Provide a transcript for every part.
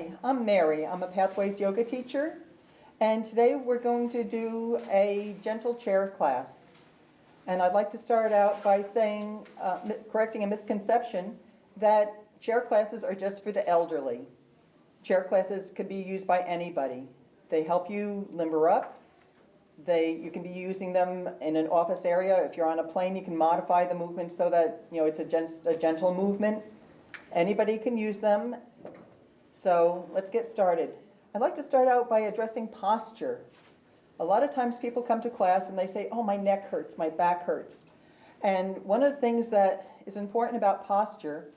Hi, I'm Mary. I'm a Pathways yoga teacher, and today we're going to do a gentle chair class. And I'd like to start out by saying, correcting a misconception that chair classes are just for the elderly. Chair classes could be used by anybody. They help you limber up. You can be using them in an office area. If you're on a plane, you can modify the movement so that it's a gentle movement. Anybody can use them. So let's get started. I'd like to start out by addressing posture. A lot of times people come to class and they say, oh, my neck hurts, my back hurts. And one of the things that is important about posture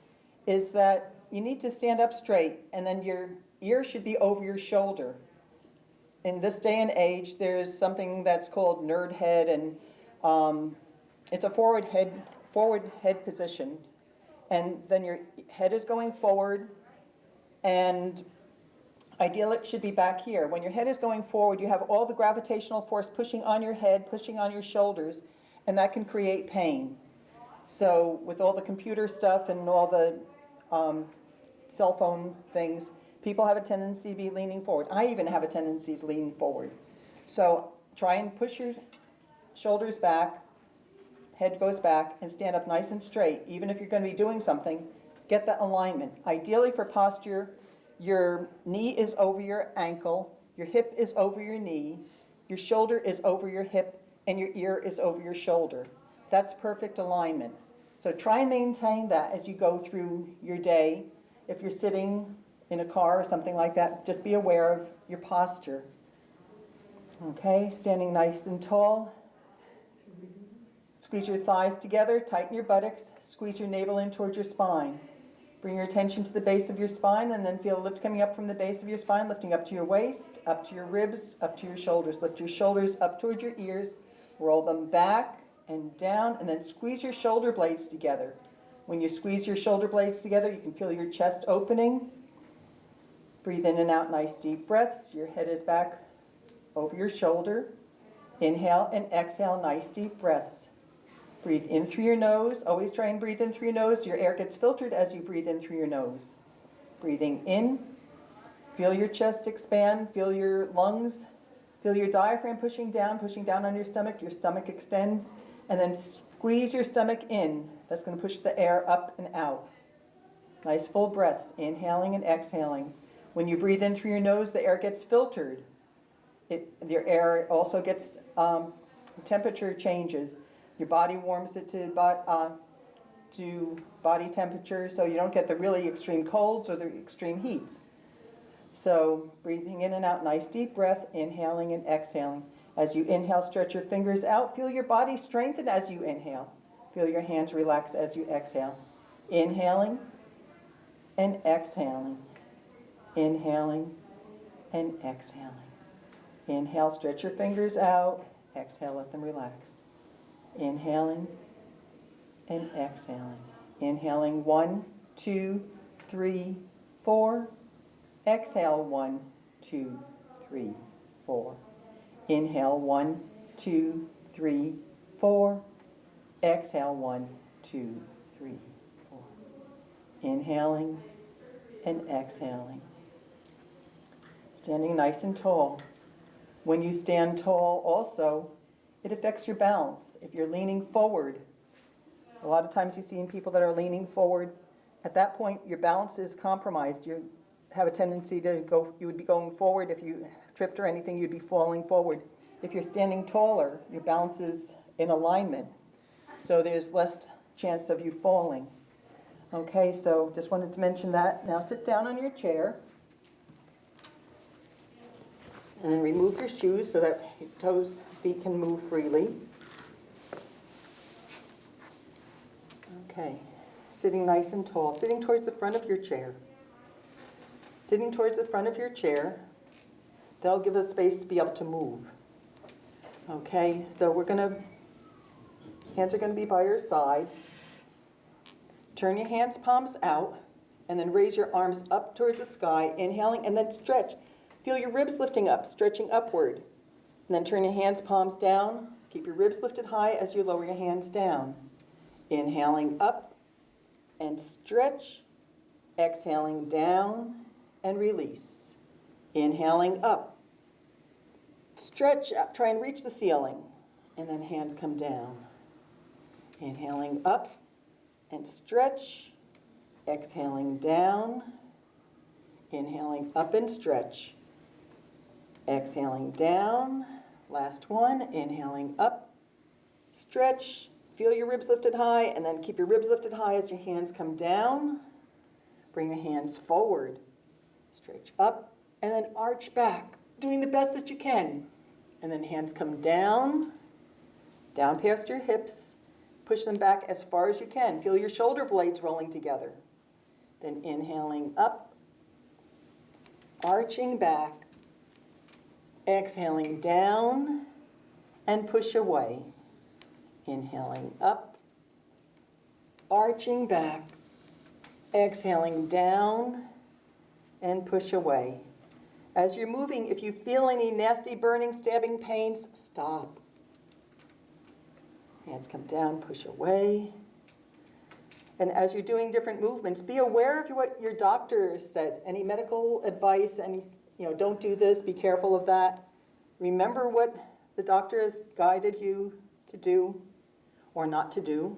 is that you need to stand up straight, and then your ear should be over your shoulder. In this day and age, there's something that's called nerd head, and it's a forward head position. And then your head is going forward, and ideally it should be back here. When your head is going forward, you have all the gravitational force pushing on your head, pushing on your shoulders, and that can create pain. So with all the computer stuff and all the cell phone things, people have a tendency to be leaning forward. I even have a tendency to lean forward. So try and push your shoulders back, head goes back, and stand up nice and straight. Even if you're going to be doing something, get that alignment. Ideally for posture, your knee is over your ankle, your hip is over your knee, your shoulder is over your hip, and your ear is over your shoulder. That's perfect alignment. So try and maintain that as you go through your day. If you're sitting in a car or something like that, just be aware of your posture. Okay, standing nice and tall. Squeeze your thighs together, tighten your buttocks, squeeze your navel in towards your spine. Bring your attention to the base of your spine, and then feel a lift coming up from the base of your spine, lifting up to your waist, up to your ribs, up to your shoulders. Lift your shoulders up towards your ears, roll them back and down, and then squeeze your shoulder blades together. When you squeeze your shoulder blades together, you can feel your chest opening. Breathe in and out nice deep breaths. Your head is back over your shoulder. Inhale and exhale, nice deep breaths. Breathe in through your nose. Always try and breathe in through your nose. Your air gets filtered as you breathe in through your nose. Breathing in, feel your chest expand, feel your lungs, feel your diaphragm pushing down on your stomach extends, and then squeeze your stomach in. That's going to push the air up and out. Nice full breaths, inhaling and exhaling. When you breathe in through your nose, the air gets filtered. Your air also gets, temperature changes. Your body warms it to body temperature, so you don't get the really extreme colds or the extreme heats. So breathing in and out, nice deep breath, inhaling and exhaling. As you inhale, stretch your fingers out. Feel your body strengthen as you inhale. Feel your hands relax as you exhale. Inhaling and exhaling. Inhaling and exhaling. Inhale, stretch your fingers out. Exhale, let them relax. Inhaling and exhaling. Inhaling 1, 2, 3, 4. Exhale 1, 2, 3, 4. Inhale 1, 2, 3, 4. Exhale 1, 2, 3, 4. Inhaling and exhaling. Standing nice and tall. When you stand tall also, it affects your balance. If you're leaning forward, a lot of times you see in people that are leaning forward, at that point your balance is compromised. You have a tendency to you would be going forward. If you tripped or anything, you'd be falling forward. If you're standing taller, your balance is in alignment. So there's less chance of you falling. Okay, so just wanted to mention that. Now sit down on your chair. And then remove your shoes so that your toes, feet can move freely. Okay, sitting nice and tall, sitting towards the front of your chair. Sitting towards the front of your chair, that'll give us space to be able to move. Okay, so hands are going to be by your sides. Turn your hands palms out, and then raise your arms up towards the sky, inhaling, and then stretch. Feel your ribs lifting up, stretching upward. And then turn your hands palms down. Keep your ribs lifted high as you lower your hands down. Inhaling up and stretch. Exhaling down and release. Inhaling up. Stretch up, try and reach the ceiling, and then hands come down. Inhaling up and stretch. Exhaling down. Inhaling up and stretch. Exhaling down. Last one. Inhaling up. Stretch. Feel your ribs lifted high, and then keep your ribs lifted high as your hands come down. Bring your hands forward. Stretch up, and then arch back, doing the best that you can. And then hands come down, down past your hips. Push them back as far as you can. Feel your shoulder blades rolling together. Then inhaling up, arching back, exhaling down, and push away. Inhaling up, arching back, exhaling down, and push away. As you're moving, if you feel any nasty burning, stabbing pains, stop. Hands come down, push away. And as you're doing different movements, be aware of what your doctor said. Any medical advice, don't do this, be careful of that. Remember what the doctor has guided you to do or not to do.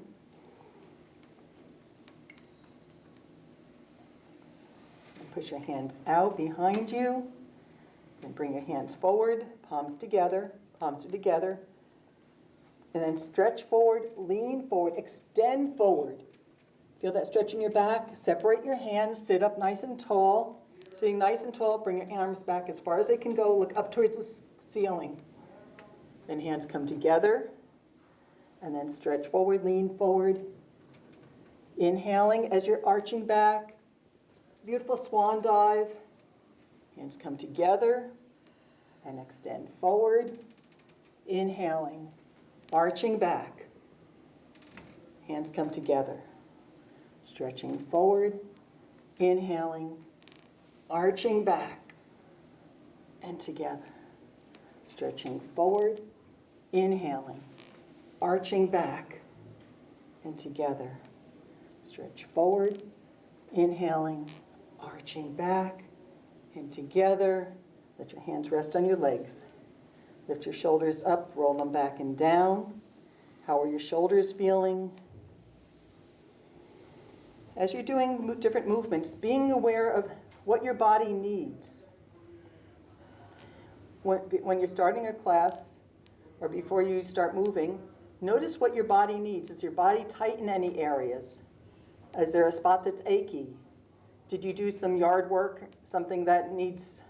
And push your hands out behind you. And bring your hands forward, palms together, palms are together. And then stretch forward, lean forward, extend forward. Feel that stretch in your back. Separate your hands, sit up nice and tall. Sitting nice and tall, bring your arms back as far as they can go. Look up towards the ceiling. Then hands come together. And then stretch forward, lean forward. Inhaling as you're arching back. Beautiful swan dive. Hands come together and extend forward. Inhaling, arching back. Hands come together. Stretching forward. Inhaling, arching back and together. Stretching forward. Inhaling, arching back and together. Stretch forward. Inhaling, arching back and together. Let your hands rest on your legs. Lift your shoulders up, roll them back and down. How are your shoulders feeling? As you're doing different movements, being aware of what your body needs. When you're starting a class or before you start moving, notice what your body needs. Is your body tight in any areas? Is there a spot that's achy? Did you do some yard work, something that needs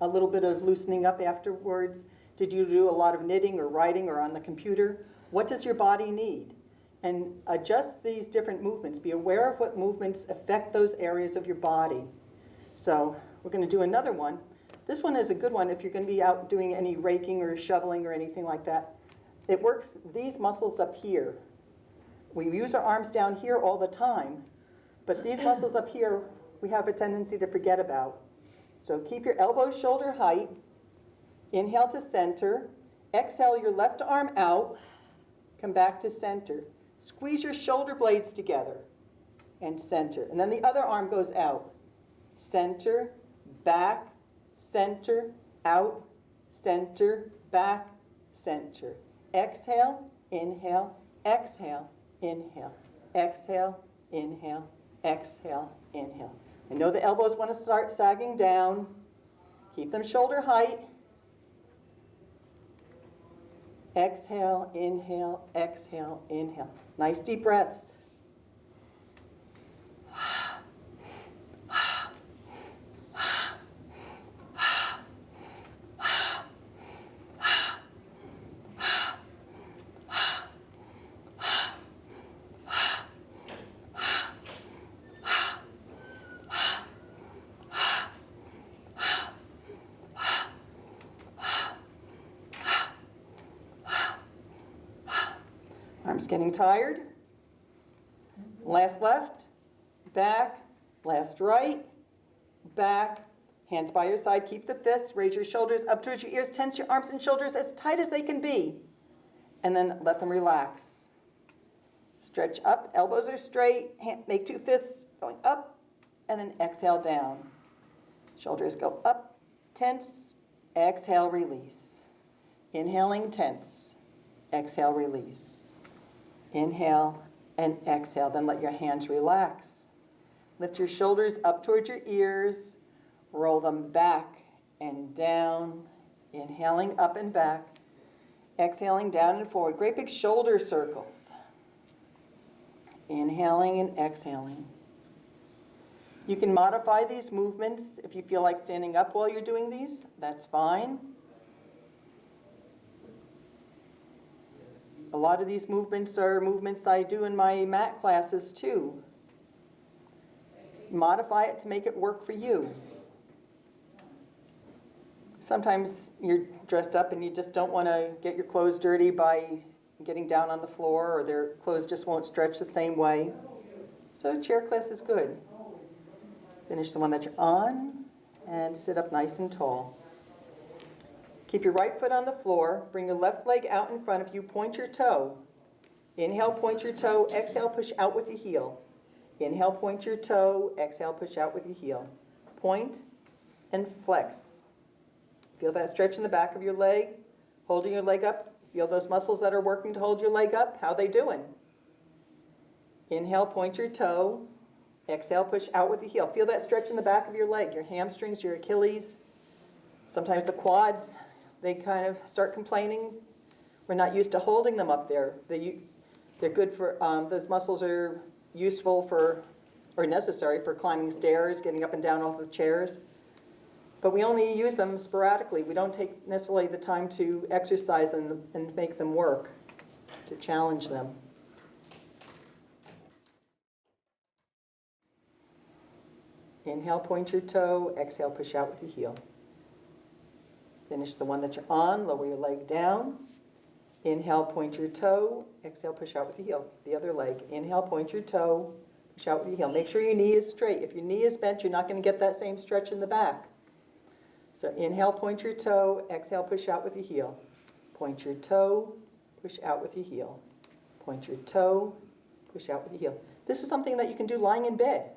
a little bit of loosening up afterwards? Did you do a lot of knitting or writing or on the computer? What does your body need? And adjust these different movements. Be aware of what movements affect those areas of your body. So we're going to do another one. This one is a good one if you're going to be out doing any raking or shoveling or anything like that. It works these muscles up here. We use our arms down here all the time, but these muscles up here we have a tendency to forget about. So keep your elbows shoulder height. Inhale to center. Exhale your left arm out. Come back to center. Squeeze your shoulder blades together and center. And then the other arm goes out. Center, back, center, out, center, back, center. Exhale, inhale, exhale, inhale, exhale, inhale, exhale, inhale. I know the elbows want to start sagging down. Keep them shoulder height. Exhale, inhale, exhale, inhale. Nice deep breaths. Arms getting tired. Last left, back, last right, back, hands by your side, keep the fists, raise your shoulders up towards your ears, tense your arms and shoulders as tight as they can be, and then let them relax. Stretch up, elbows are straight, make two fists going up, and then exhale down. Shoulders go up, tense, exhale, release. Inhaling, tense, exhale, release. Inhale and exhale, then let your hands relax. Lift your shoulders up towards your ears, roll them back and down, inhaling up and back, exhaling down and forward. Great big shoulder circles. Inhaling and exhaling. You can modify these movements if you feel like standing up while you're doing these. That's fine. A lot of these movements are movements I do in my mat classes too. Modify it to make it work for you. Sometimes you're dressed up and you just don't want to get your clothes dirty by getting down on the floor, or their clothes just won't stretch the same way. So chair class is good. Finish the one that you're on and sit up nice and tall. Keep your right foot on the floor. Bring your left leg out in front of you. Point your toe. Inhale, point your toe. Exhale, push out with your heel. Inhale, point your toe. Exhale, push out with your heel. Point and flex. Feel that stretch in the back of your leg. Holding your leg up. Feel those muscles that are working to hold your leg up. How they doing? Inhale, point your toe. Exhale, push out with the heel. Feel that stretch in the back of your leg, your hamstrings, your Achilles. Sometimes the quads, they kind of start complaining. We're not used to holding them up there. They're good for, those muscles are useful for, or necessary for climbing stairs, getting up and down off of chairs. But we only use them sporadically. We don't take necessarily the time to exercise them and make them work, to challenge them. Inhale, point your toe. Exhale, push out with your heel. Finish the one that you're on. Lower your leg down. Inhale, point your toe. Exhale, push out with your heel. The other leg. Inhale, point your toe. Push out with your heel. Make sure your knee is straight. If your knee is bent, you're not going to get that same stretch in the back. So inhale, point your toe. Exhale, push out with your heel. Point your toe. Push out with your heel. Point your toe. Push out with your heel. This is something that you can do lying in bed.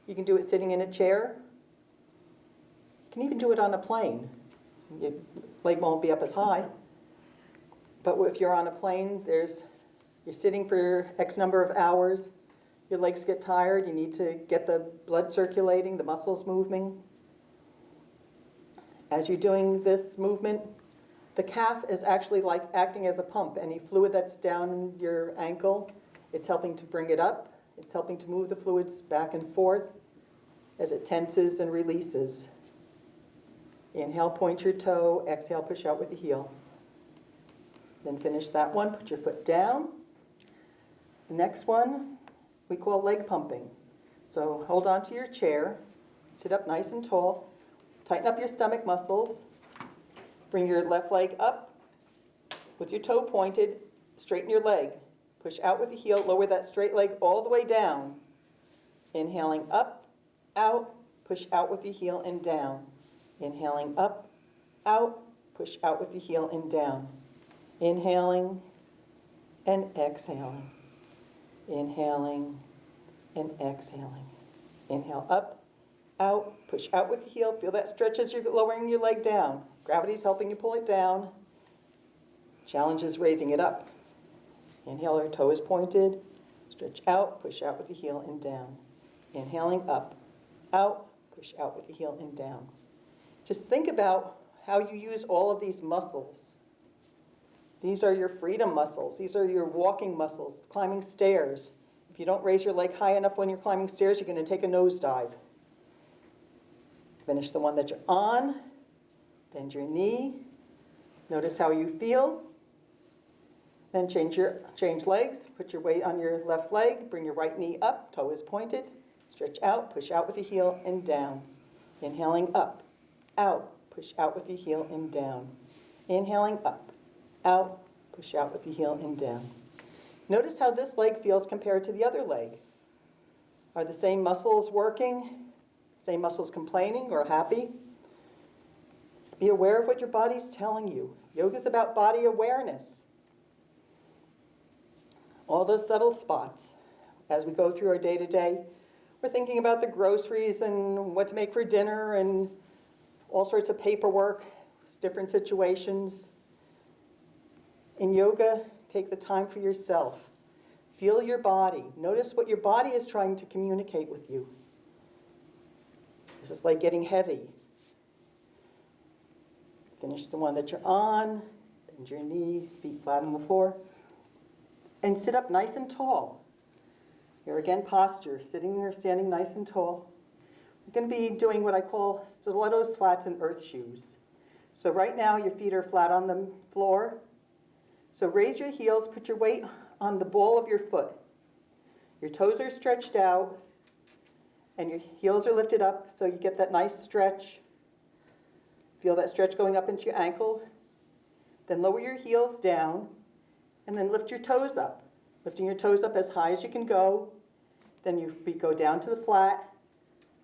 You can do it sitting in a chair. You can even do it on a plane. Your leg won't be up as high. But if you're on a plane, you're sitting for X number of hours. Your legs get tired. You need to get the blood circulating, the muscles moving. As you're doing this movement, the calf is actually like acting as a pump. Any fluid that's down in your ankle, it's helping to bring it up. It's helping to move the fluids back and forth as it tenses and releases. Inhale, point your toe. Exhale, push out with the heel. Then finish that one. Put your foot down. The next one we call leg pumping. So hold on to your chair. Sit up nice and tall. Tighten up your stomach muscles. Bring your left leg up with your toe pointed. Straighten your leg. Push out with the heel. Lower that straight leg all the way down. Inhaling up, out, push out with your heel and down. Inhaling up, out, push out with your heel and down. Inhaling and exhaling. Inhaling and exhaling. Inhale up, out, push out with your heel. Feel that stretch as you're lowering your leg down. Gravity's helping you pull it down. Challenge is raising it up. Inhale, your toe is pointed. Stretch out, push out with the heel and down. Inhaling up, out, push out with the heel and down. Just think about how you use all of these muscles. These are your freedom muscles. These are your walking muscles, climbing stairs. If you don't raise your leg high enough when you're climbing stairs, you're going to take a nosedive. Finish the one that you're on. Bend your knee. Notice how you feel. Then change legs. Put your weight on your left leg. Bring your right knee up. Toe is pointed. Stretch out. Push out with your heel and down. Inhaling up, out. Push out with your heel and down. Inhaling up, out. Push out with your heel and down. Notice how this leg feels compared to the other leg. Are the same muscles working? Same muscles complaining or happy? Just be aware of what your body's telling you. Yoga is about body awareness. All those subtle spots. As we go through our day-to-day, We're thinking about the groceries and what to make for dinner and all sorts of paperwork, different situations. In yoga, take the time for yourself. Feel your body. Notice what your body is trying to communicate with you. This is like getting heavy. Finish the one that you're on. Bend your knee, feet flat on the floor. And sit up nice and tall. Here again, posture, sitting or standing nice and tall. We're going to be doing what I call stilettos, flats, and earth shoes. So right now, your feet are flat on the floor. So raise your heels, put your weight on the ball of your foot. Your toes are stretched out, and your heels are lifted up, so you get that nice stretch. Feel that stretch going up into your ankle. Then lower your heels down, and then lift your toes up. Lifting your toes up as high as you can go. Then your feet go down to the flat,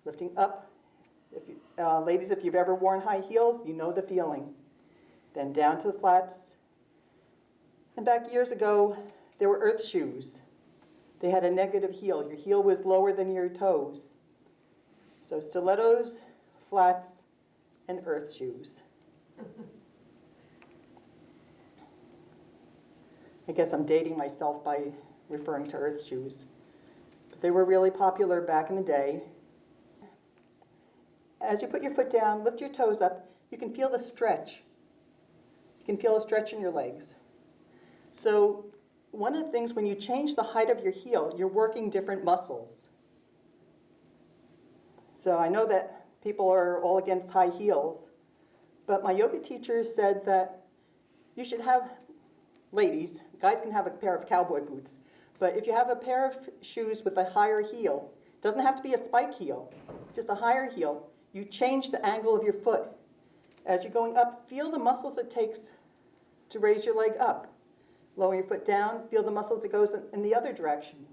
lifting up. Ladies, if you've ever worn high heels, you know the feeling. Then down to the flats. And back years ago, there were earth shoes. They had a negative heel. Your heel was lower than your toes. So stilettos, flats, and earth shoes. I guess I'm dating myself by referring to earth shoes. But they were really popular back in the day. As you put your foot down, lift your toes up, you can feel the stretch. You can feel a stretch in your legs. So one of the things, when you change the height of your heel, you're working different muscles. So I know that people are all against high heels, but my yoga teacher said that you should have, ladies, guys can have a pair of cowboy boots, but if you have a pair of shoes with a higher heel, it doesn't have to be a spike heel, just a higher heel, you change the angle of your foot. As you're going up, feel the muscles it takes to raise your leg up. Lower your foot down, feel the muscles it goes in the other direction.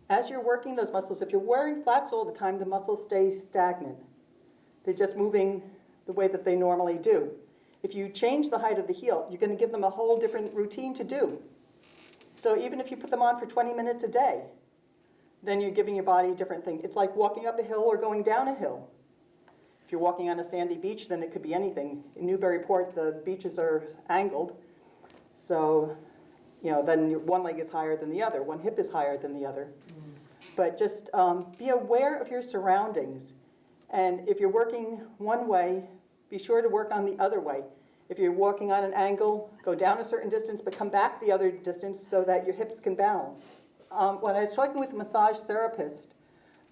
As you're working those muscles, if you're wearing flats all the time, the muscles stay stagnant. They're just moving the way that they normally do. If you change the height of the heel, you're going to give them a whole different routine to do. So even if you put them on for 20 minutes a day, then you're giving your body a different thing. It's like walking up a hill or going down a hill. If you're walking on a sandy beach, then it could be anything. In Newburyport, the beaches are angled. So, then one leg is higher than the other. One hip is higher than the other. But just be aware of your surroundings. And if you're working one way, be sure to work on the other way. If you're walking on an angle, go down a certain distance, but come back the other distance so that your hips can balance. When I was talking with a massage therapist,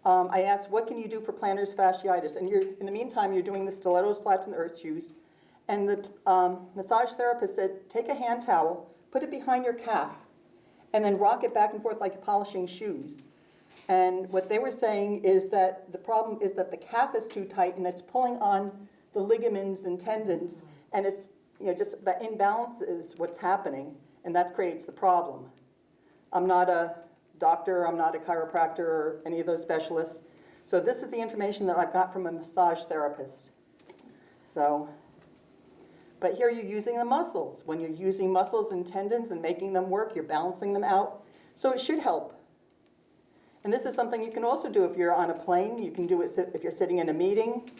I asked, what can you do for plantar fasciitis? And in the meantime, you're doing the stilettos, flats, and earth shoes. And the massage therapist said, take a hand towel, put it behind your calf, and then rock it back and forth like you're polishing shoes. And what they were saying is that the problem is that the calf is too tight and it's pulling on the ligaments and tendons, and it's just the imbalance is what's happening, and that creates the problem. I'm not a doctor, I'm not a chiropractor or any of those specialists, so this is the information that I've got from a massage therapist. But here you're using the muscles. When you're using muscles and tendons and making them work, you're balancing them out, so it should help. And this is something you can also do if you're on a plane. You can do it if you're sitting in a meeting.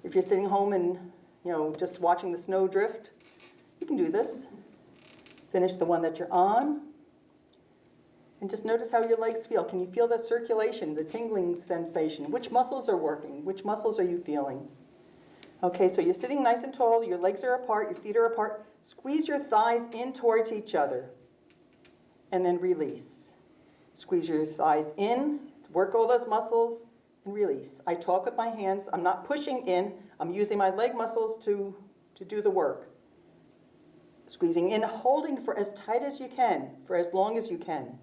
If you're sitting home and just watching the snow drift, you can do this. Finish the one that you're on. And just notice how your legs feel. Can you feel the circulation, the tingling sensation? Which muscles are working? Which muscles are you feeling? Okay, so you're sitting nice and tall. Your legs are apart. Your feet are apart. Squeeze your thighs in towards each other. And then release. Squeeze your thighs in, work all those muscles, and release. I talk with my hands. I'm not pushing in. I'm using my leg muscles to do the work. Squeezing in, holding for as tight as you can, for as long as you can,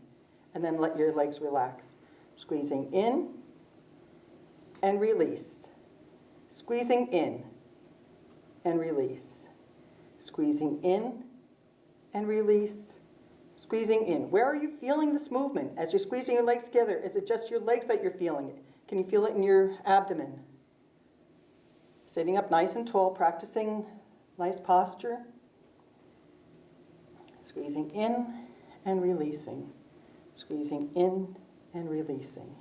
and then let your legs relax. Squeezing in and release. Squeezing in and release. Squeezing in and release. Squeezing in. Where are you feeling this movement? As you're squeezing your legs together, is it just your legs that you're feeling it? Can you feel it in your abdomen? Sitting up nice and tall, practicing nice posture. Squeezing in and releasing. Squeezing in and releasing.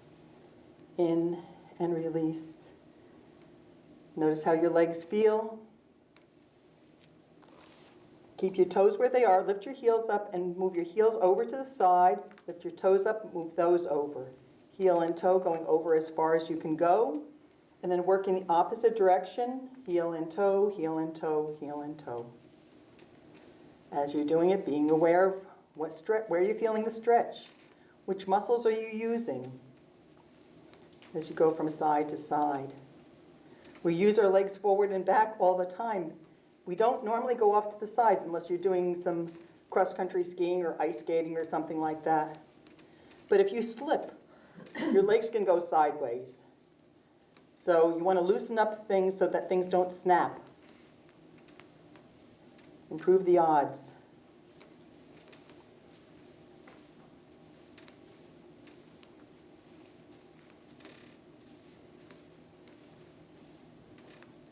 In and release. Notice how your legs feel. Keep your toes where they are. Lift your heels up and move your heels over to the side. Lift your toes up, move those over. Heel and toe going over as far as you can go. And then work in the opposite direction. Heel and toe, heel and toe, heel and toe. As you're doing it, being aware of where you're feeling the stretch. Which muscles are you using as you go from side to side? We use our legs forward and back all the time. We don't normally go off to the sides unless you're doing some cross-country skiing or ice skating or something like that. But if you slip, your legs can go sideways. So you want to loosen up things so that things don't snap. Improve the odds.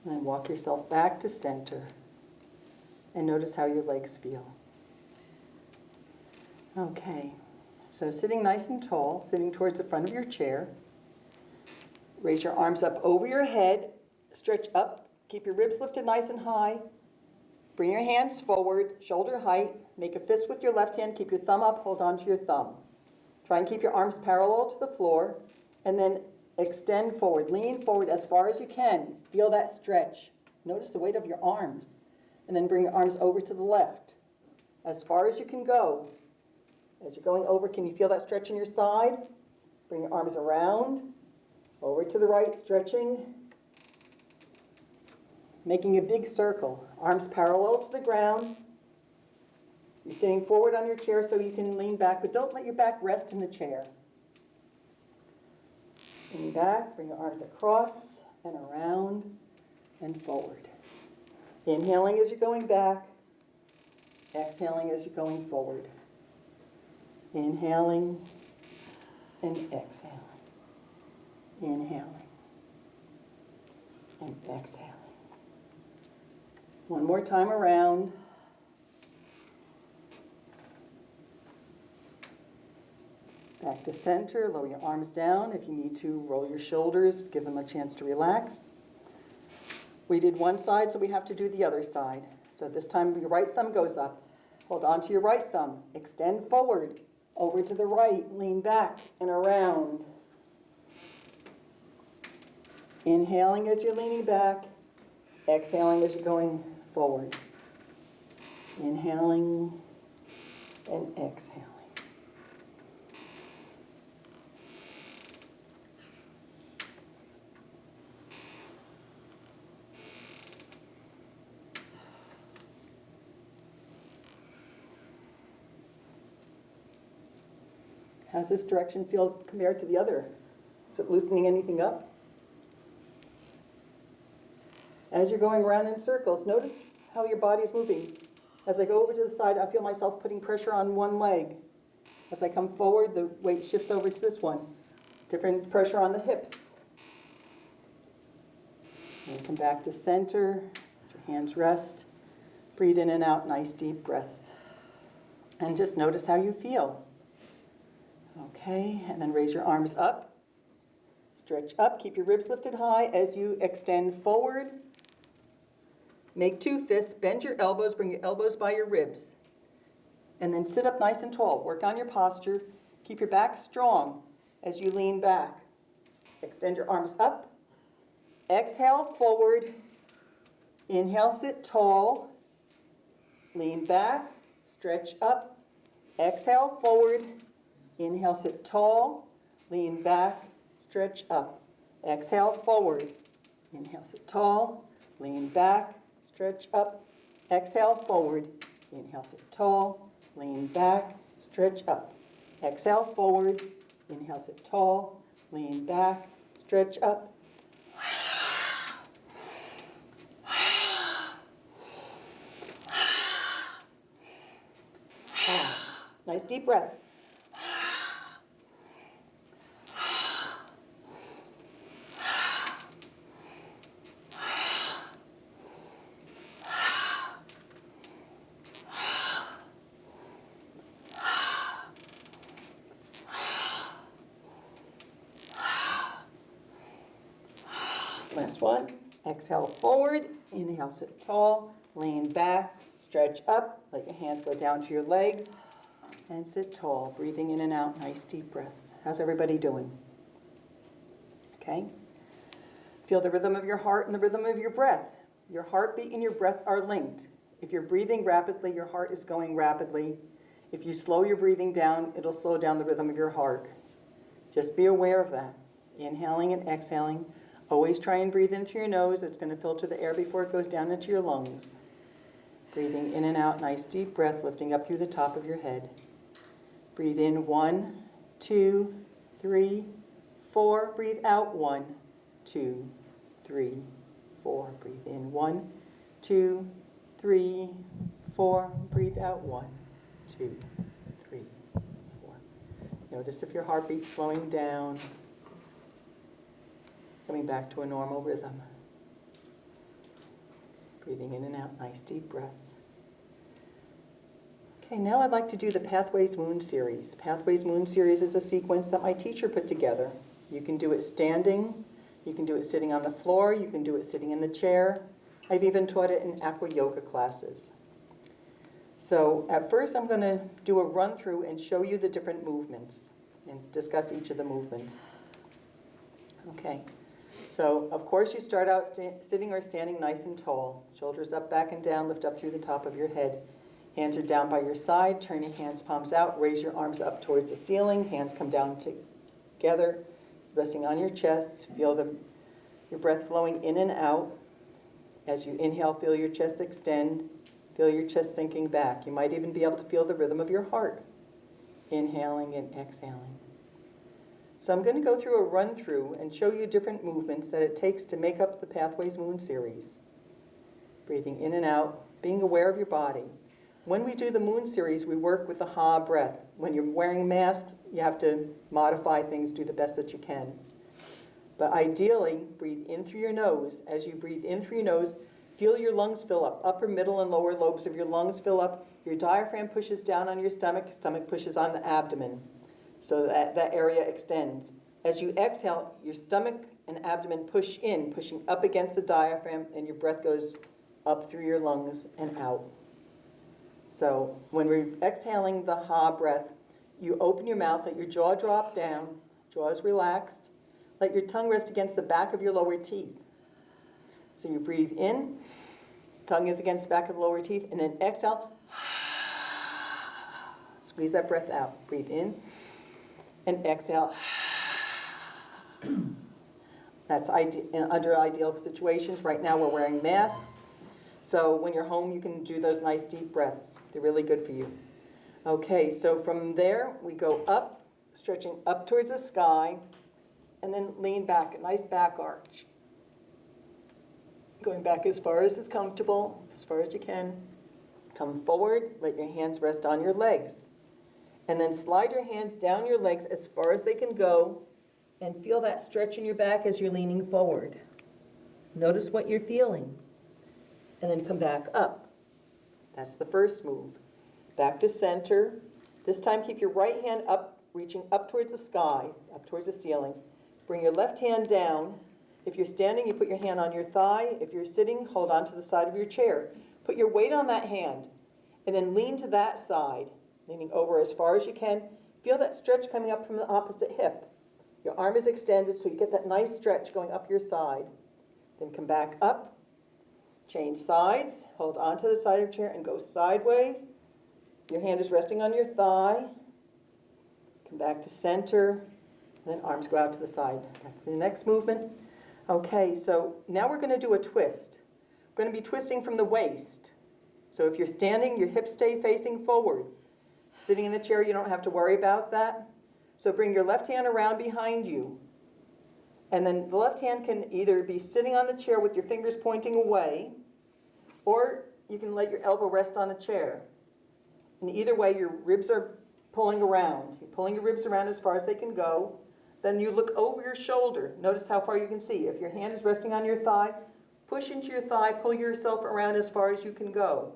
And walk yourself back to center. And notice how your legs feel. Okay, so sitting nice and tall, sitting towards the front of your chair. Raise your arms up over your head. Stretch up. Keep your ribs lifted nice and high. Bring your hands forward, shoulder height. Make a fist with your left hand. Keep your thumb up. Hold on to your thumb. Try and keep your arms parallel to the floor. And then extend forward. Lean forward as far as you can. Feel that stretch. Notice the weight of your arms. And then bring your arms over to the left. As far as you can go. As you're going over, can you feel that stretch in your side? Bring your arms around. Over to the right, stretching. Making a big circle. Arms parallel to the ground. You're sitting forward on your chair so you can lean back, but don't let your back rest in the chair. Lean back, bring your arms across and around and forward. Inhaling as you're going back. Exhaling as you're going forward. Inhaling and exhaling. Inhaling and exhaling. One more time around. Back to center. Lower your arms down. If you need to, roll your shoulders. Give them a chance to relax. We did one side, so we have to do the other side. So this time your right thumb goes up. Hold on to your right thumb. Extend forward. Over to the right. Lean back and around. Inhaling as you're leaning back. Exhaling as you're going forward. Inhaling and exhaling. How's this direction feel compared to the other? Is it loosening anything up? As you're going around in circles, notice how your body is moving. As I go over to the side, I feel myself putting pressure on one leg. As I come forward, the weight shifts over to this one. Different pressure on the hips. And come back to center. Let your hands rest. Breathe in and out, nice deep breaths. And just notice how you feel. Okay, and then raise your arms up. Stretch up, keep your ribs lifted high as you extend forward. Make two fists, bend your elbows, bring your elbows by your ribs. And then sit up nice and tall. Work on your posture. Keep your back strong as you lean back. Extend your arms up. Exhale, forward. Inhale, sit tall. Lean back, stretch up. Exhale, forward. Inhale, sit tall. Lean back, stretch up. Exhale, forward. Inhale, sit tall. Lean back, stretch up. Exhale, forward. Inhale, sit tall. Lean back, stretch up. Exhale, forward. Inhale, sit tall. Lean back, stretch up. Nice deep breaths. Last one. Exhale forward. Inhale, sit tall. Lean back. Stretch up. Let your hands go down to your legs. And sit tall. Breathing in and out. Nice deep breaths. How's everybody doing? Okay. Feel the rhythm of your heart and the rhythm of your breath. Your heartbeat and your breath are linked. If you're breathing rapidly, your heart is going rapidly. If you slow your breathing down, it'll slow down the rhythm of your heart. Just be aware of that. Inhaling and exhaling. Always try and breathe in through your nose. It's going to filter the air before it goes down into your lungs. Breathing in and out, nice deep breath, lifting up through the top of your head. Breathe in 1, 2, 3, 4. Breathe out 1, 2, 3, 4. Breathe in 1, 2, 3, 4. Breathe out 1, 2, 3, 4. Notice if your heartbeat's slowing down, coming back to a normal rhythm. Breathing in and out, nice deep breaths. Okay, now I'd like to do the Pathways Wound Series. Pathways Wound Series is a sequence that my teacher put together. You can do it standing, you can do it sitting on the floor, you can do it sitting in the chair. I've even taught it in aqua yoga classes. So at first I'm going to do a run through and show you the different movements and discuss each of the movements. Okay, so of course you start out sitting or standing nice and tall. Shoulders up, back and down, lift up through the top of your head. Hands are down by your side, turn your hands palms out, raise your arms up towards the ceiling, hands come down together, resting on your chest. Feel your breath flowing in and out. As you inhale, feel your chest extend, feel your chest sinking back. You might even be able to feel the rhythm of your heart, inhaling and exhaling. So I'm going to go through a run through and show you different movements that it takes to make up the Pathways Wound Series. Breathing in and out, being aware of your body. When we do the Moon Series, we work with the ha breath. When you're wearing masks, you have to modify things, do the best that you can. But ideally, breathe in through your nose. As you breathe in through your nose, feel your lungs fill up. Upper, middle, and lower lobes of your lungs fill up. Your diaphragm pushes down on your stomach. Stomach pushes on the abdomen. So that area extends. As you exhale, your stomach and abdomen push in, pushing up against the diaphragm, and your breath goes up through your lungs and out. So when we're exhaling the ha breath, you open your mouth, let your jaw drop down, jaw is relaxed. Let your tongue rest against the back of your lower teeth. So you breathe in, tongue is against the back of the lower teeth, and then exhale. Squeeze that breath out. Breathe in and exhale. That's under ideal situations. Right now we're wearing masks. So when you're home, you can do those nice deep breaths. They're really good for you. Okay, so from there, we go up, stretching up towards the sky, and then lean back, a nice back arch. Going back as far as is comfortable, as far as you can. Come forward, let your hands rest on your legs. And then slide your hands down your legs as far as they can go, and feel that stretch in your back as you're leaning forward. Notice what you're feeling. And then come back up. That's the first move. Back to center. This time keep your right hand up, reaching up towards the sky, up towards the ceiling. Bring your left hand down. If you're standing, you put your hand on your thigh. If you're sitting, hold on to the side of your chair. Put your weight on that hand, and then lean to that side, leaning over as far as you can. Feel that stretch coming up from the opposite hip. Your arm is extended, so you get that nice stretch going up your side. Then come back up. Change sides, hold onto the side of your chair and go sideways. Your hand is resting on your thigh. Come back to center, and then arms go out to the side. That's the next movement. Okay, so now we're going to do a twist. We're going to be twisting from the waist. So if you're standing, your hips stay facing forward. Sitting in the chair, you don't have to worry about that. So bring your left hand around behind you. And then the left hand can either be sitting on the chair with your fingers pointing away, or you can let your elbow rest on the chair. And either way, your ribs are pulling around. You're pulling your ribs around as far as they can go. Then you look over your shoulder. Notice how far you can see. If your hand is resting on your thigh, push into your thigh, pull yourself around as far as you can go.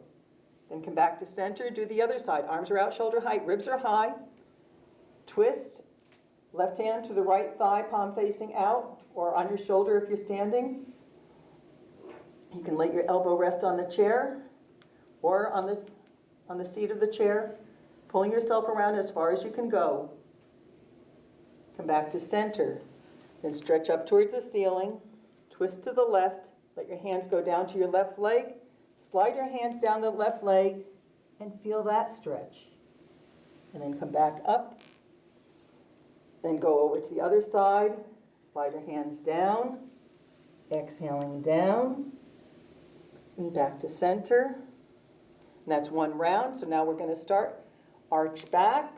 Then come back to center, do the other side. Arms are out, shoulder height, ribs are high. Twist, Left hand to the right thigh, palm facing out, or on your shoulder if you're standing. You can let your elbow rest on the chair or on the seat of the chair, pulling yourself around as far as you can go. Come back to center. Then stretch up towards the ceiling. Twist to the left. Let your hands go down to your left leg. Slide your hands down the left leg and feel that stretch. And then come back up. Then go over to the other side. Slide your hands down. Exhaling down. And back to center. And that's one round. So now we're going to start. Arch back.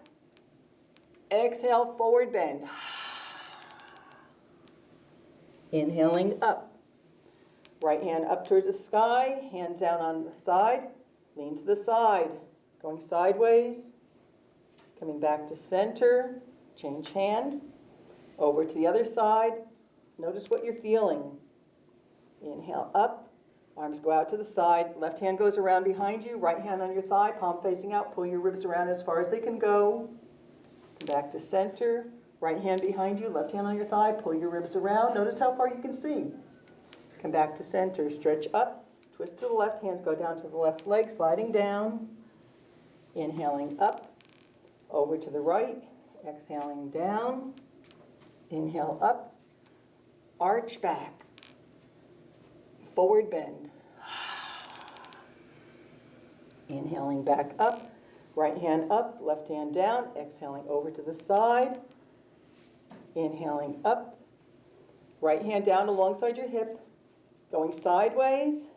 Exhale, forward bend. Inhaling up. Right hand up towards the sky, hand down on the side, lean to the side, going sideways, coming back to center, change hands, over to the other side. Notice what you're feeling. Inhale up, arms go out to the side, left hand goes around behind you, right hand on your thigh, palm facing out, pull your ribs around as far as they can go. Come back to center, right hand behind you, left hand on your thigh, pull your ribs around. Notice how far you can see. Come back to center, stretch up, twist to the left, hands go down to the left leg, sliding down. Inhaling up, over to the right, exhaling down. Inhale up, arch back, forward bend. Inhaling back up, right hand up, left hand down, exhaling over to the side. Inhaling up, right hand down alongside your hip, going sideways,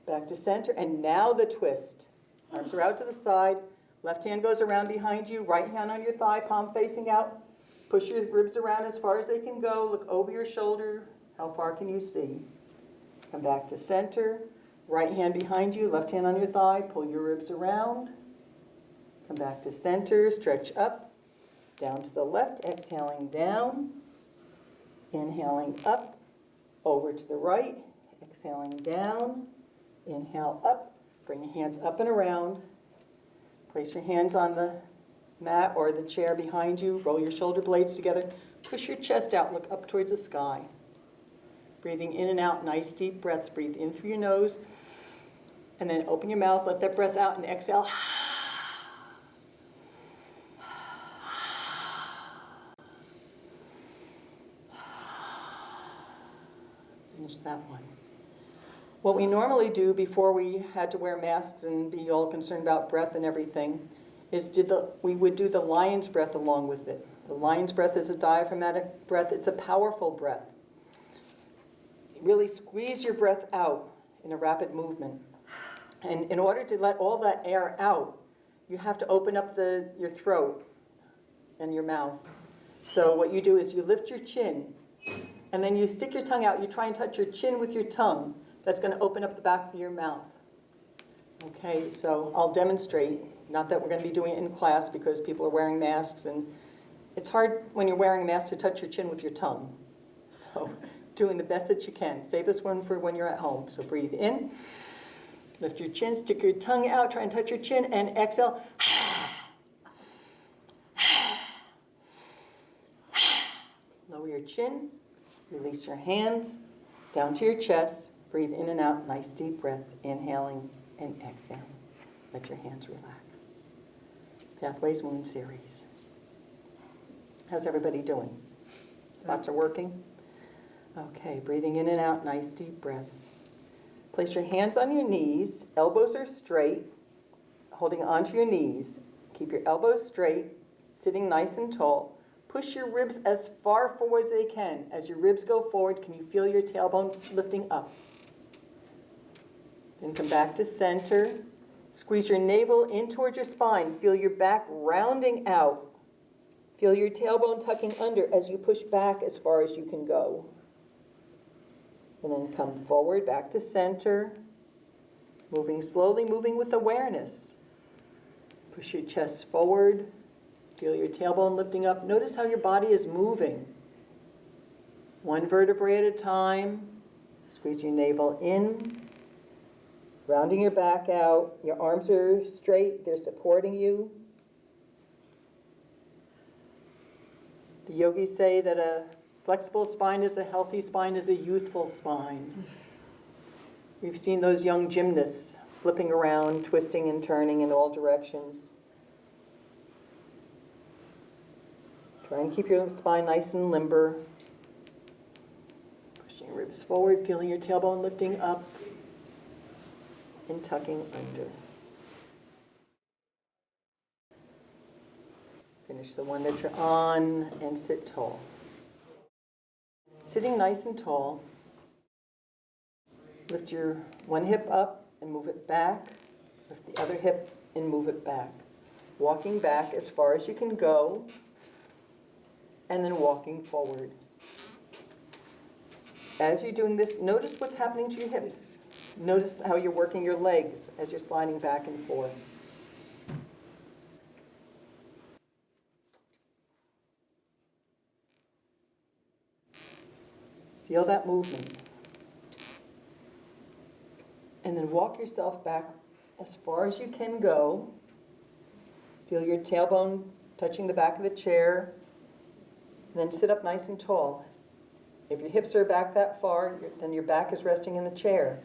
back to center, and now the twist. Arms are out to the side, left hand goes around behind you, right hand on your thigh, palm facing out. Push your ribs around as far as they can go, look over your shoulder, how far can you see? Come back to center, right hand behind you, left hand on your thigh, pull your ribs around. Come back to center, stretch up, down to the left, exhaling down, inhaling up, over to the right, exhaling down, inhale up, bring your hands up and around, place your hands on the mat or the chair behind you, roll your shoulder blades together, push your chest out, look up towards the sky. Breathing in and out, nice deep breaths, breathe in through your nose, and then open your mouth, let that breath out and exhale. Finish that one. What we normally do before we had to wear masks and be all concerned about breath and everything is we would do the lion's breath along with it. The lion's breath is a diaphragmatic breath. It's a powerful breath. Really squeeze your breath out in a rapid movement. And in order to let all that air out, you have to open up your throat and your mouth. So what you do is you lift your chin, and then you stick your tongue out. You try and touch your chin with your tongue. That's going to open up the back of your mouth. Okay, so I'll demonstrate. Not that we're going to be doing it in class because people are wearing masks, and it's hard when you're wearing a mask to touch your chin with your tongue. So doing the best that you can. Save this one for when you're at home. So breathe in, lift your chin, stick your tongue out, try and touch your chin, and exhale. Lower your chin, release your hands down to your chest. Breathe in and out, nice deep breaths, inhaling and exhaling. Let your hands relax. Pathways Wound Series. How's everybody doing? Spots are working? Okay, breathing in and out, nice deep breaths. Place your hands on your knees, elbows are straight, holding onto your knees. Keep your elbows straight, sitting nice and tall. Push your ribs as far forward as they can. As your ribs go forward, can you feel your tailbone lifting up? Then come back to center. Squeeze your navel in towards your spine. Feel your back rounding out. Feel your tailbone tucking under as you push back as far as you can go. And then come forward, back to center. Moving slowly, moving with awareness. Push your chest forward. Feel your tailbone lifting up. Notice how your body is moving. One vertebrae at a time. Squeeze your navel in. Rounding your back out. Your arms are straight. They're supporting you. The yogis say that a flexible spine is a healthy spine, is a youthful spine. We've seen those young gymnasts flipping around, twisting and turning in all directions. Try and keep your spine nice and limber. Pushing your ribs forward, feeling your tailbone lifting up and tucking under. Finish the one that you're on and sit tall. Sitting nice and tall, lift your one hip up and move it back. Lift the other hip and move it back. Walking back as far as you can go, and then walking forward. As you're doing this, notice what's happening to your hips. Notice how you're working your legs as you're sliding back and forth. Feel that movement. And then walk yourself back as far as you can go. Feel your tailbone touching the back of the chair. And then sit up nice and tall. If your hips are back that far, then your back is resting in the chair.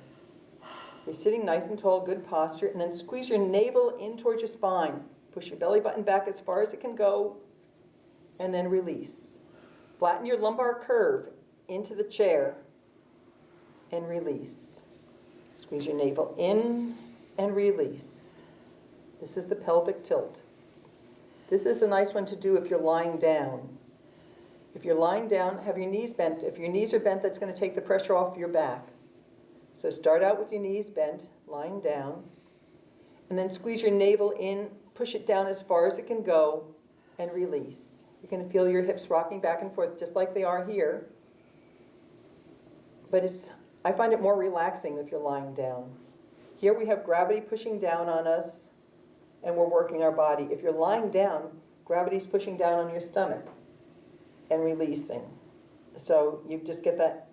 You're sitting nice and tall, good posture, and then squeeze your navel in towards your spine. Push your belly button back as far as it can go, and then release. Flatten your lumbar curve into the chair, and release. Squeeze your navel in, and release. This is the pelvic tilt. This is a nice one to do if you're lying down. If you're lying down, have your knees bent. If your knees are bent, that's going to take the pressure off your back. So start out with your knees bent, lying down, and then squeeze your navel in, push it down as far as it can go, and release. You're going to feel your hips rocking back and forth just like they are here. But I find it more relaxing if you're lying down. Here we have gravity pushing down on us, and we're working our body. If you're lying down, gravity's pushing down on your stomach and releasing. So you just get that.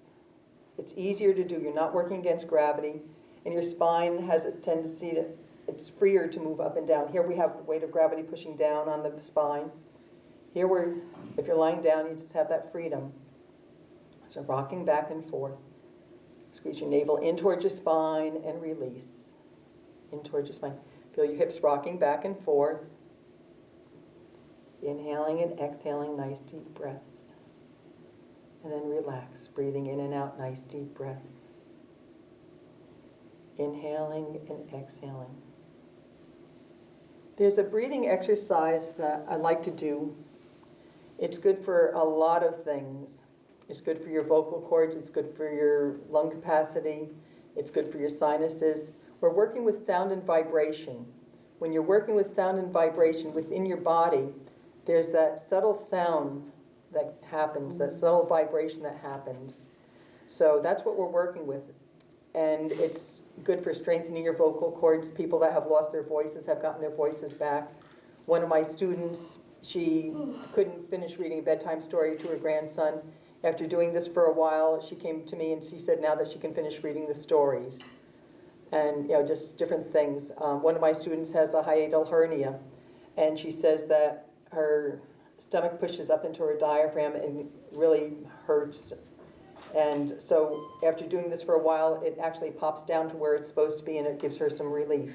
It's easier to do. You're not working against gravity, and your spine has a tendency to, it's freer to move up and down. Here we have the weight of gravity pushing down on the spine. Here if you're lying down, you just have that freedom. So rocking back and forth. Squeeze your navel in towards your spine and release. In towards your spine. Feel your hips rocking back and forth. Inhaling and exhaling, nice deep breaths. And then relax, breathing in and out, nice deep breaths. Inhaling and exhaling. There's a breathing exercise that I like to do. It's good for a lot of things. It's good for your vocal cords, it's good for your lung capacity, it's good for your sinuses. We're working with sound and vibration. When you're working with sound and vibration within your body, there's that subtle sound that happens, that subtle vibration that happens. So that's what we're working with. And it's good for strengthening your vocal cords. People that have lost their voices have gotten their voices back. One of my students, she couldn't finish reading a bedtime story to her grandson. After doing this for a while, she came to me and she said now that she can finish reading the stories. And just different things. One of my students has a hiatal hernia, and she says that her stomach pushes up into her diaphragm and really hurts. And so after doing this for a while, it actually pops down to where it's supposed to be, and it gives her some relief.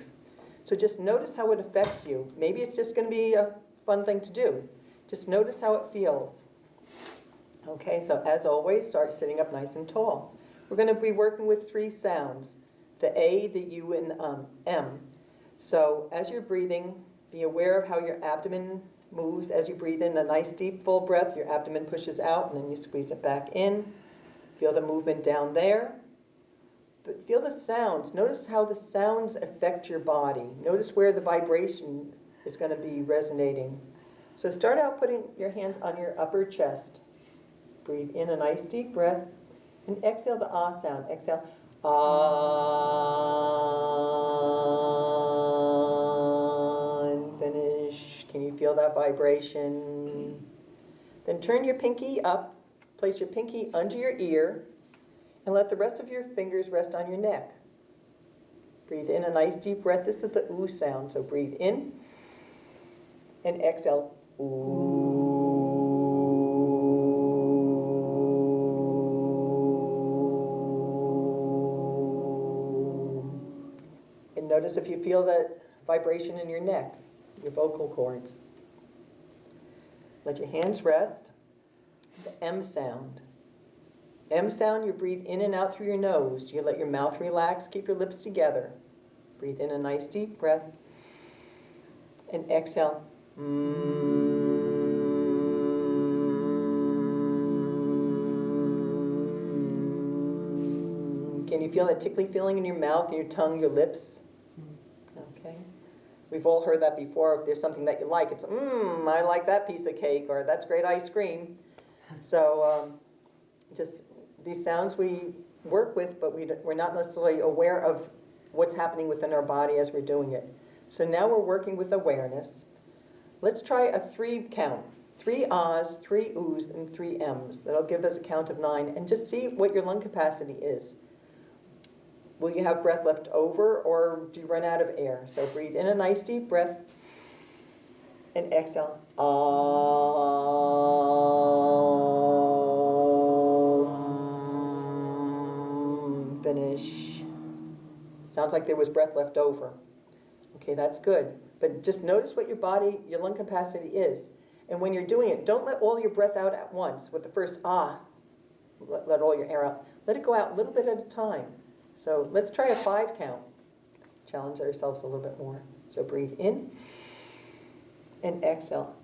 So just notice how it affects you. Maybe it's just going to be a fun thing to do. Just notice how it feels. Okay, so as always, start sitting up nice and tall. We're going to be working with 3 sounds, the A, the U, and the M. So as you're breathing, be aware of how your abdomen moves as you breathe in. A nice deep full breath, your abdomen pushes out, and then you squeeze it back in. Feel the movement down there. But feel the sounds. Notice how the sounds affect your body. Notice where the vibration is going to be resonating. So start out putting your hands on your upper chest. Breathe in a nice deep breath, and exhale the ah sound. Exhale, ah, and finish. Can you feel that vibration? Then turn your pinky up, place your pinky under your ear, and let the rest of your fingers rest on your neck. Breathe in a nice deep breath. This is the ooh sound. So breathe in and exhale, ooh. Notice if you feel that vibration in your neck, your vocal cords. Let your hands rest. The M sound. M sound, you breathe in and out through your nose. You let your mouth relax, keep your lips together. Breathe in a nice deep breath. And exhale. Can you feel that tickly feeling in your mouth, your tongue, your lips? Okay. We've all heard that before. If there's something that you like, it's, I like that piece of cake, or that's great ice cream. So just these sounds we work with, but we're not necessarily aware of what's happening within our body as we're doing it. So now we're working with awareness. Let's try a 3 count. 3 ahs, 3 oohs, and 3 ems. That'll give us a count of 9. And just see what your lung capacity is. Will you have breath left over, or do you run out of air? So breathe in a nice deep breath and exhale. Finish. Sounds like there was breath left over. Okay, that's good. But just notice what your body, your lung capacity is. And when you're doing it, don't let all your breath out at once. With the first let all your air out. Let it go out a little bit at a time. So let's try a 5 count. Challenge ourselves a little bit more. So breathe in and exhale.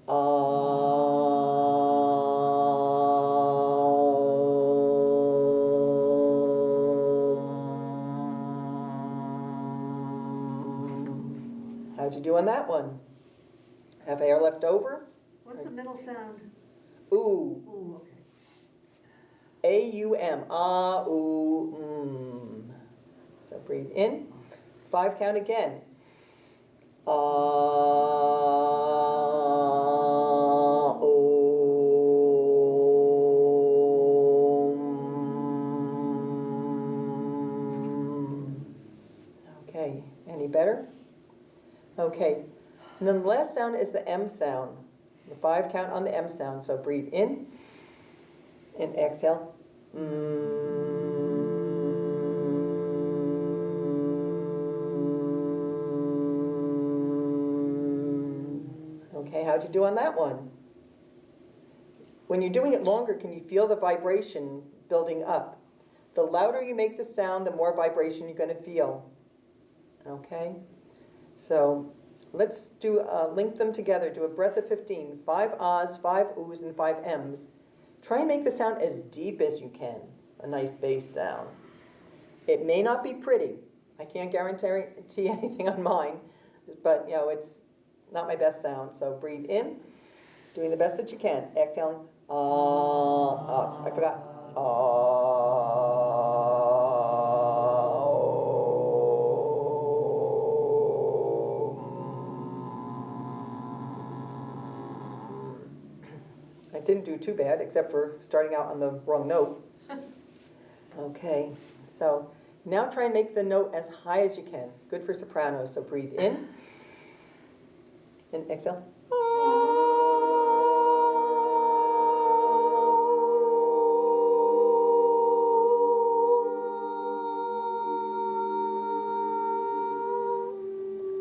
How'd you do on that one? Have air left over? What's the middle sound? Ooh. Ooh, okay. A-U-M. Ah, ooh, So breathe in. 5 count again. Ah, Okay, any better? Okay, and then the last sound is the M sound. The 5 count on the M sound. So breathe in and exhale. Okay, how'd you do on that one? When you're doing it longer, can you feel the vibration building up? The louder you make the sound, the more vibration you're going to feel. Okay? So let's link them together. Do a breath of 15. 5 ahs, 5 oohs, and 5 ems. Try and make the sound as deep as you can. A nice bass sound. It may not be pretty. I can't guarantee anything on mine, but it's not my best sound. So breathe in, doing the best that you can. Exhaling. I forgot. I didn't do too bad, except for starting out on the wrong note. Okay, so now try and make the note as high as you can. Good for sopranos. So breathe in and exhale.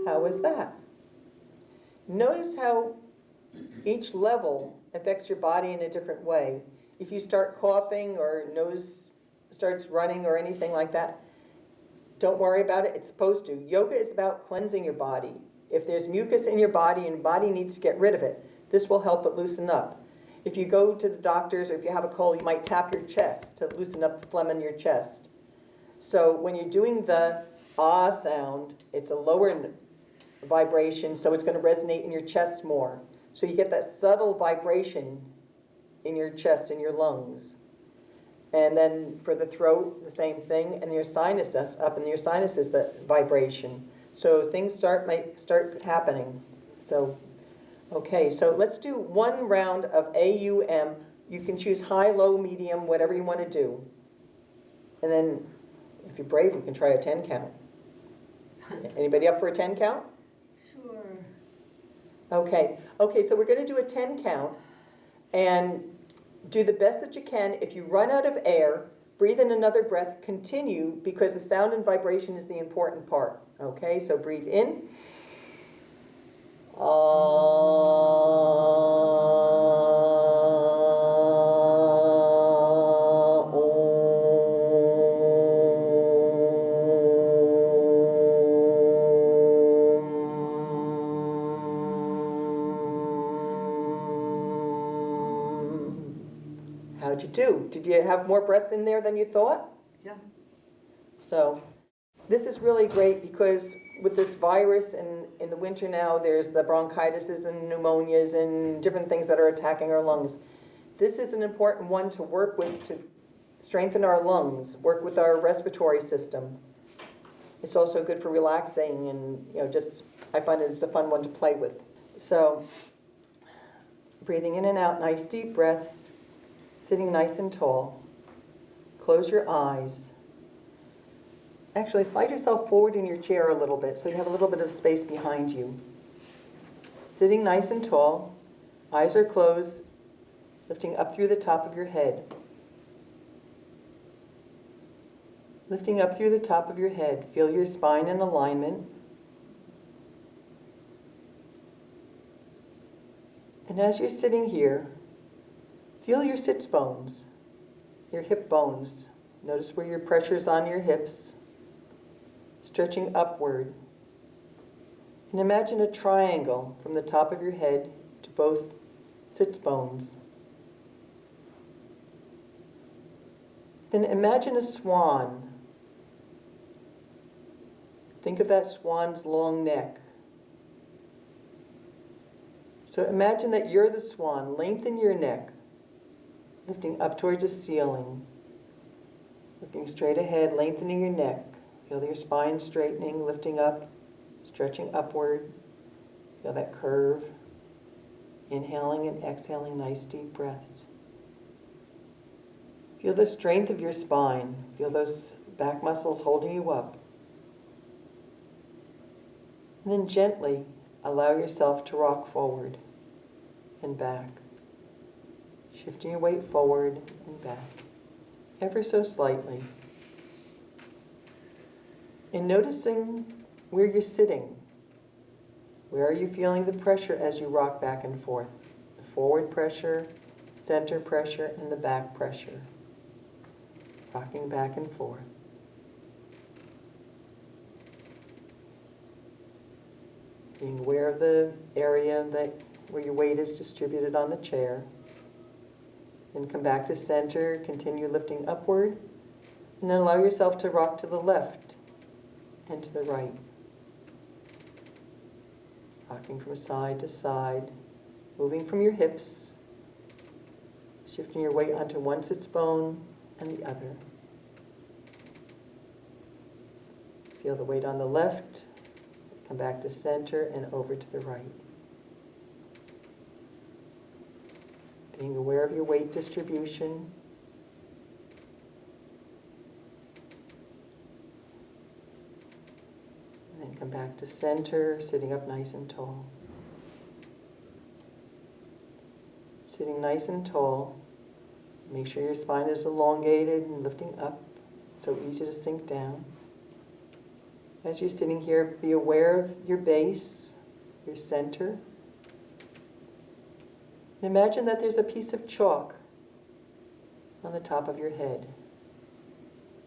How was that? Notice how each level affects your body in a different way. If you start coughing or nose starts running or anything like that, don't worry about it. It's supposed to. Yoga is about cleansing your body. If there's mucus in your body and your body needs to get rid of it, this will help it loosen up. If you go to the doctors or if you have a cold, you might tap your chest to loosen up the phlegm in your chest. So when you're doing the ah sound, it's a lower vibration, so it's going to resonate in your chest more. So you get that subtle vibration in your chest and your lungs. And then for the throat, the same thing, and your sinuses, up in your sinuses, that vibration. So things might start happening. So, okay, so let's do 1 round of AUM. You can choose high, low, medium, whatever you want to do. And then, if you're brave, you can try a 10 count. Anybody up for a 10 count? Sure. Okay, so we're going to do a 10 count, and do the best that you can. If you run out of air, breathe in another breath, continue, because the sound and vibration is the important part. Okay, so breathe in. How'd you do? Did you have more breath in there than you thought? Yeah. So this is really great because with this virus and in the winter now, there's the bronchitises and pneumonias and different things that are attacking our lungs. This is an important one to work with to strengthen our lungs, work with our respiratory system. It's also good for relaxing and, just, I find it's a fun one to play with. So breathing in and out, nice deep breaths, sitting nice and tall. Close your eyes. Actually, slide yourself forward in your chair a little bit so you have a little bit of space behind you. Sitting nice and tall, eyes are closed, lifting up through the top of your head. Lifting up through the top of your head, feel your spine in alignment. And as you're sitting here, feel your sits bones, your hip bones. Notice where your pressure's on your hips. Stretching upward. And imagine a triangle from the top of your head to both sits bones. Then imagine a swan. Think of that swan's long neck. So imagine that you're the swan. Lengthen your neck, lifting up towards the ceiling. Looking straight ahead, lengthening your neck. Feel your spine straightening, lifting up, stretching upward. Feel that curve. Inhaling and exhaling nice deep breaths. Feel the strength of your spine. Feel those back muscles holding you up. And then gently allow yourself to rock forward and back. Shifting your weight forward and back, ever so slightly. And noticing where you're sitting. Where are you feeling the pressure as you rock back and forth? The forward pressure, center pressure, and the back pressure. Rocking back and forth. Being aware of the area where your weight is distributed on the chair. Then come back to center, continue lifting upward, and then allow yourself to rock to the left and to the right. Rocking from side to side, moving from your hips, shifting your weight onto one sits bone and the other. Feel the weight on the left, come back to center and over to the right. Being aware of your weight distribution. And then come back to center, sitting up nice and tall. Sitting nice and tall. Make sure your spine is elongated and lifting up. So easy to sink down. As you're sitting here, be aware of your base, your center. And imagine that there's a piece of chalk on the top of your head,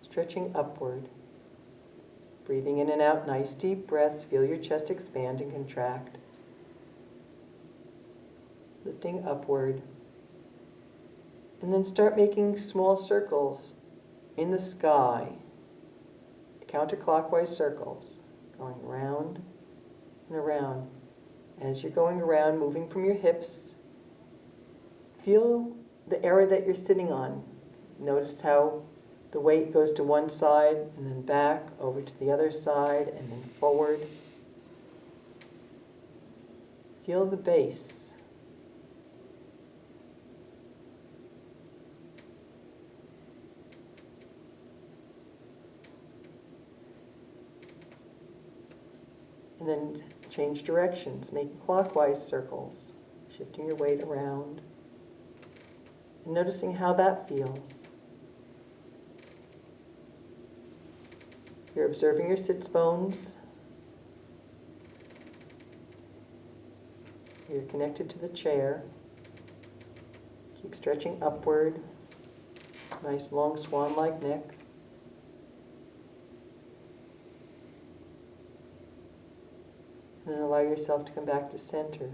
stretching upward. Breathing in and out, nice deep breaths. Feel your chest expand and contract. Lifting upward. And then start making small circles in the sky, counterclockwise circles, going around and around. As you're going around, moving from your hips, feel the area that you're sitting on. Notice how the weight goes to one side and then back, over to the other side, and then forward. Feel the base. And then change directions, making clockwise circles, shifting your weight around, and noticing how that feels. You're observing your sits bones. You're connected to the chair. Keep stretching upward. Nice long swan-like neck. And then allow yourself to come back to center.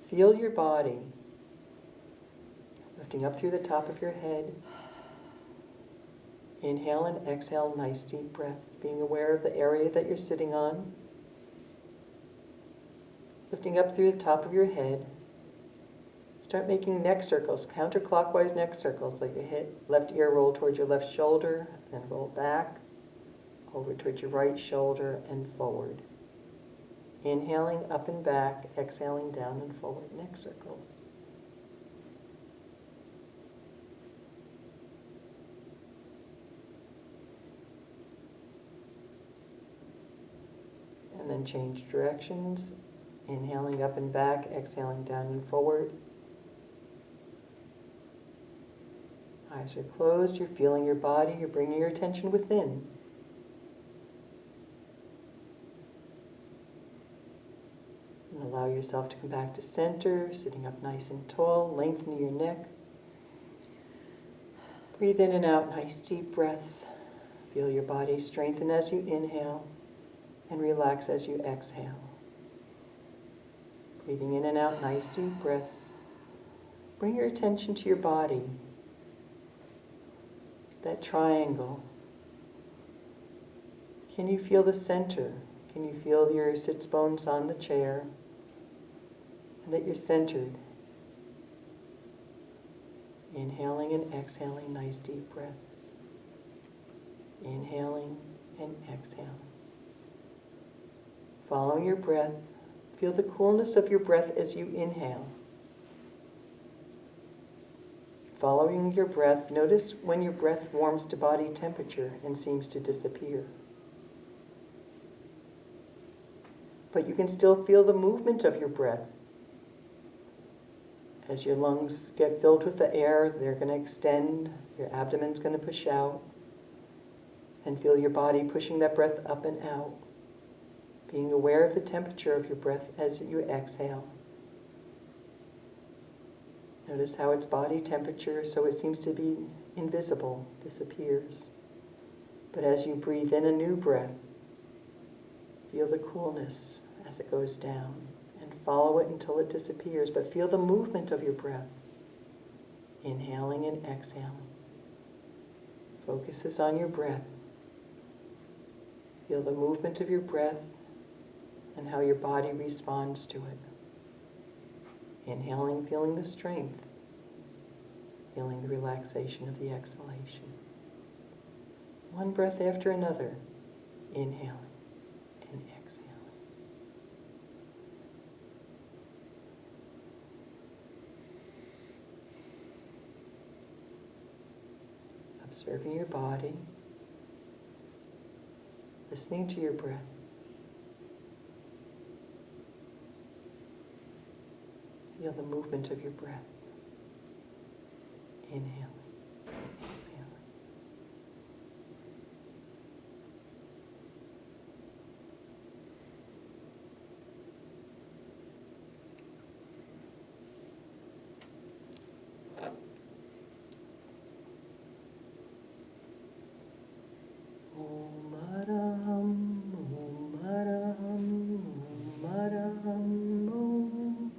Feel your body lifting up through the top of your head. Inhale and exhale, nice deep breaths, being aware of the area that you're sitting on. Lifting up through the top of your head. Start making neck circles, counterclockwise neck circles. Let your left ear roll towards your left shoulder, then roll back, over towards your right shoulder and forward. Inhaling up and back, exhaling down and forward, neck circles. And then change directions. Inhaling up and back, exhaling down and forward. Eyes are closed, you're feeling your body, you're bringing your attention within. And allow yourself to come back to center, sitting up nice and tall, lengthening your neck. Breathe in and out, nice deep breaths. Feel your body strengthen as you inhale and relax as you exhale. Breathing in and out, nice deep breaths. Bring your attention to your body. That triangle. Can you feel the center? Can you feel your sits bones on the chair? And that you're centered. Inhaling and exhaling, nice deep breaths. Inhaling and exhaling. Following your breath, feel the coolness of your breath as you inhale. Following your breath, notice when your breath warms to body temperature and seems to disappear. But you can still feel the movement of your breath. As your lungs get filled with the air, they're going to extend, your abdomen's going to push out, and feel your body pushing that breath up and out. Being aware of the temperature of your breath as you exhale. Notice how its body temperature, so it seems to be invisible, disappears. But as you breathe in a new breath, feel the coolness as it goes down and follow it until it disappears. But feel the movement of your breath, inhaling and exhaling. Focus is on your breath. Feel the movement of your breath and how your body responds to it. Inhaling, feeling the strength. Feeling the relaxation of the exhalation. One breath after another. Inhaling and exhaling. Observing your body. Listening to your breath. Feel the movement of your breath. Inhaling, exhaling. Om Araham, Om Araham, Om Araham, Om.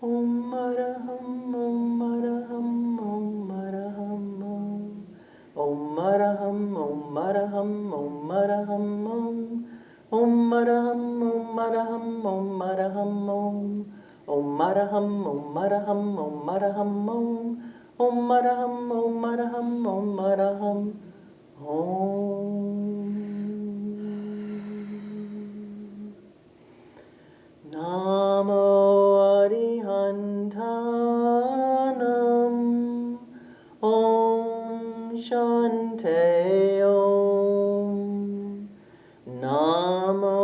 Om Araham, Om Araham, Om Araham, Om. Om Araham, Om Araham, Om Araham, Om. Om Araham, Om Araham, Om Araham, Om. Om Araham, Om Araham, Om Araham, Om. Om Araham, Om Araham, Om Araham, Om. Namo Arihantanam. Om Shante Om. Namo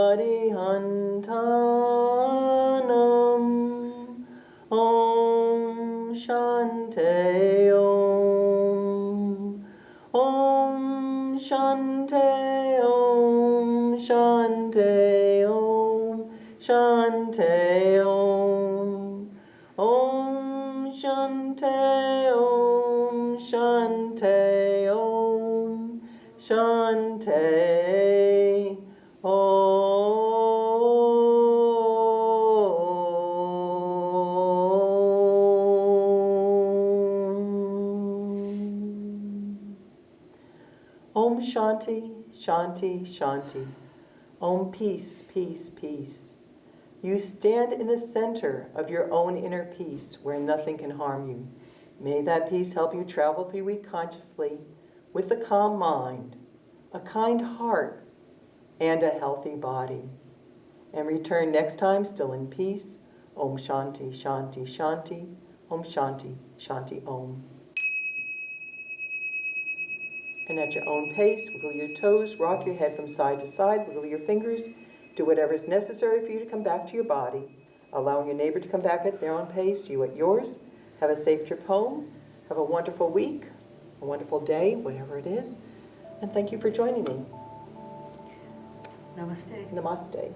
Arihantanam. Om Shante Om. Om Shante Om. Om Shante Om. Shante Om. Shante Om Shanti, Shanti, Shanti. Om peace, peace, peace. You stand in the center of your own inner peace where nothing can harm you. May that peace help you travel through your week consciously with a calm mind, a kind heart, and a healthy body. And return next time still in peace. Om Shanti, Shanti, Shanti. Om Shanti, Shanti, Om. And at your own pace, wiggle your toes, rock your head from side to side, wiggle your fingers. Do whatever is necessary for you to come back to your body, allowing your neighbor to come back at their own pace, you at yours. Have a safe trip home. Have a wonderful week, a wonderful day, whatever it is. And thank you for joining me. Namaste. Namaste.